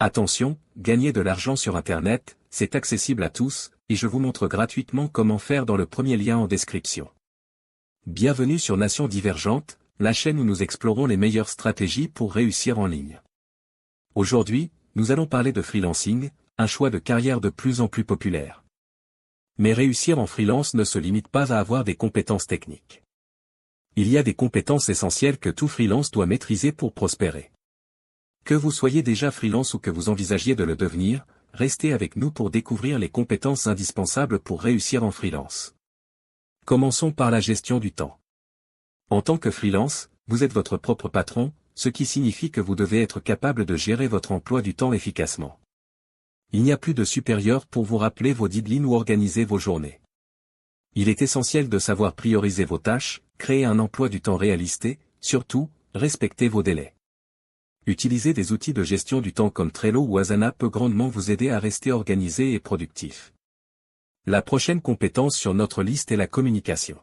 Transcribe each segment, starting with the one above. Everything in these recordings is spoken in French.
Attention, gagner de l'argent sur Internet, c'est accessible à tous, et je vous montre gratuitement comment faire dans le premier lien en description. Bienvenue sur Nations Divergentes, la chaîne où nous explorons les meilleures stratégies pour réussir en ligne. Aujourd'hui, nous allons parler de freelancing, un choix de carrière de plus en plus populaire. Mais réussir en freelance ne se limite pas à avoir des compétences techniques. Il y a des compétences essentielles que tout freelance doit maîtriser pour prospérer. Que vous soyez déjà freelance ou que vous envisagiez de le devenir, restez avec nous pour découvrir les compétences indispensables pour réussir en freelance. Commençons par la gestion du temps. En tant que freelance, vous êtes votre propre patron, ce qui signifie que vous devez être capable de gérer votre emploi du temps efficacement. Il n'y a plus de supérieur pour vous rappeler vos deadlines ou organiser vos journées. Il est essentiel de savoir prioriser vos tâches, créer un emploi du temps réaliste et, surtout, respecter vos délais. Utiliser des outils de gestion du temps comme Trello ou Asana peut grandement vous aider à rester organisé et productif. La prochaine compétence sur notre liste est la communication.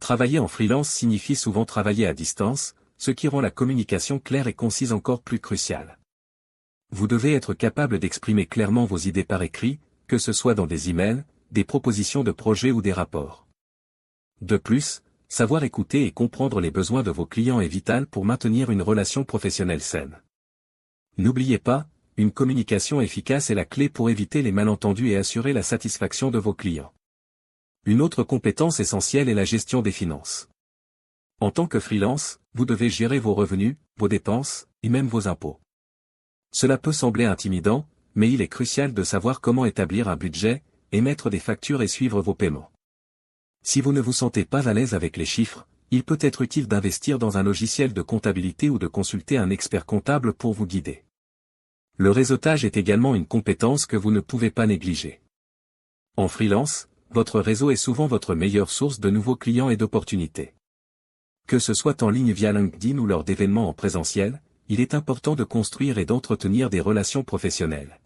Travailler en freelance signifie souvent travailler à distance, ce qui rend la communication claire et concise encore plus cruciale. Vous devez être capable d'exprimer clairement vos idées par écrit, que ce soit dans des emails, des propositions de projets ou des rapports. De plus, savoir écouter et comprendre les besoins de vos clients est vital pour maintenir une relation professionnelle saine. N'oubliez pas, une communication efficace est la clé pour éviter les malentendus et assurer la satisfaction de vos clients. Une autre compétence essentielle est la gestion des finances. En tant que freelance, vous devez gérer vos revenus, vos dépenses, et même vos impôts. Cela peut sembler intimidant, mais il est crucial de savoir comment établir un budget, émettre des factures et suivre vos paiements. Si vous ne vous sentez pas à l'aise avec les chiffres, il peut être utile d'investir dans un logiciel de comptabilité ou de consulter un expert comptable pour vous guider. Le réseautage est également une compétence que vous ne pouvez pas négliger. En freelance, votre réseau est souvent votre meilleure source de nouveaux clients et d'opportunités. Que ce soit en ligne via LinkedIn ou lors d'événements en présentiel, il est important de construire et d'entretenir des relations professionnelles.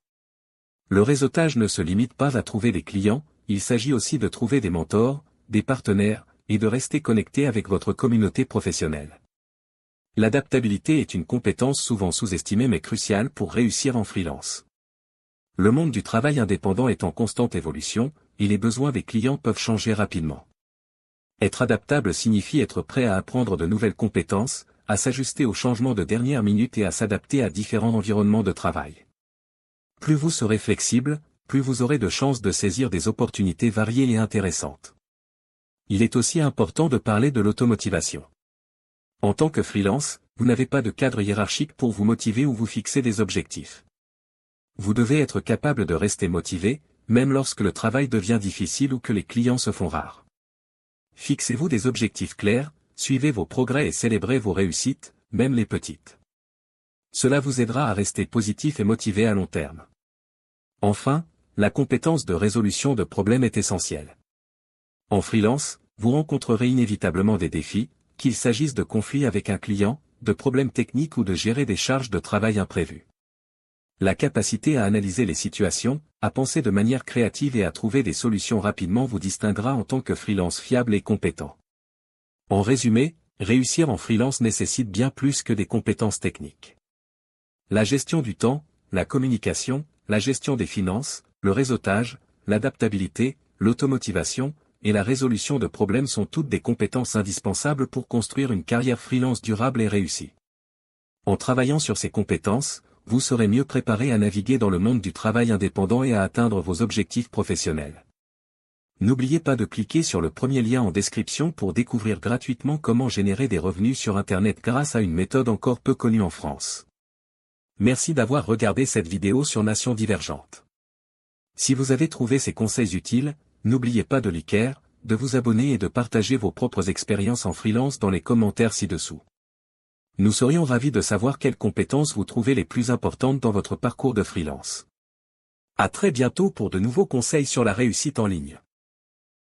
Le réseautage ne se limite pas à trouver des clients, il s'agit aussi de trouver des mentors, des partenaires, et de rester connecté avec votre communauté professionnelle. L'adaptabilité est une compétence souvent sous-estimée mais cruciale pour réussir en freelance. Le monde du travail indépendant est en constante évolution, et les besoins des clients peuvent changer rapidement. Être adaptable signifie être prêt à apprendre de nouvelles compétences, à s'ajuster aux changements de dernière minute et à s'adapter à différents environnements de travail. Plus vous serez flexible, plus vous aurez de chances de saisir des opportunités variées et intéressantes. Il est aussi important de parler de l'automotivation. En tant que freelance, vous n'avez pas de cadre hiérarchique pour vous motiver ou vous fixer des objectifs. Vous devez être capable de rester motivé, même lorsque le travail devient difficile ou que les clients se font rares. Fixez-vous des objectifs clairs, suivez vos progrès et célébrez vos réussites, même les petites. Cela vous aidera à rester positif et motivé à long terme. Enfin, la compétence de résolution de problèmes est essentielle. En freelance, vous rencontrerez inévitablement des défis, qu'il s'agisse de conflits avec un client, de problèmes techniques ou de gérer des charges de travail imprévues. La capacité à analyser les situations, à penser de manière créative et à trouver des solutions rapidement vous distinguera en tant que freelance fiable et compétent. En résumé, réussir en freelance nécessite bien plus que des compétences techniques. La gestion du temps, la communication, la gestion des finances, le réseautage, l'adaptabilité, l'automotivation, et la résolution de problèmes sont toutes des compétences indispensables pour construire une carrière freelance durable et réussie. En travaillant sur ces compétences, vous serez mieux préparé à naviguer dans le monde du travail indépendant et à atteindre vos objectifs professionnels. N'oubliez pas de cliquer sur le premier lien en description pour découvrir gratuitement comment générer des revenus sur Internet grâce à une méthode encore peu connue en France. Merci d'avoir regardé cette vidéo sur Nations Divergentes. Si vous avez trouvé ces conseils utiles, n'oubliez pas de liker, de vous abonner et de partager vos propres expériences en freelance dans les commentaires ci-dessous. Nous serions ravis de savoir quelles compétences vous trouvez les plus importantes dans votre parcours de freelance. À très bientôt pour de nouveaux conseils sur la réussite en ligne.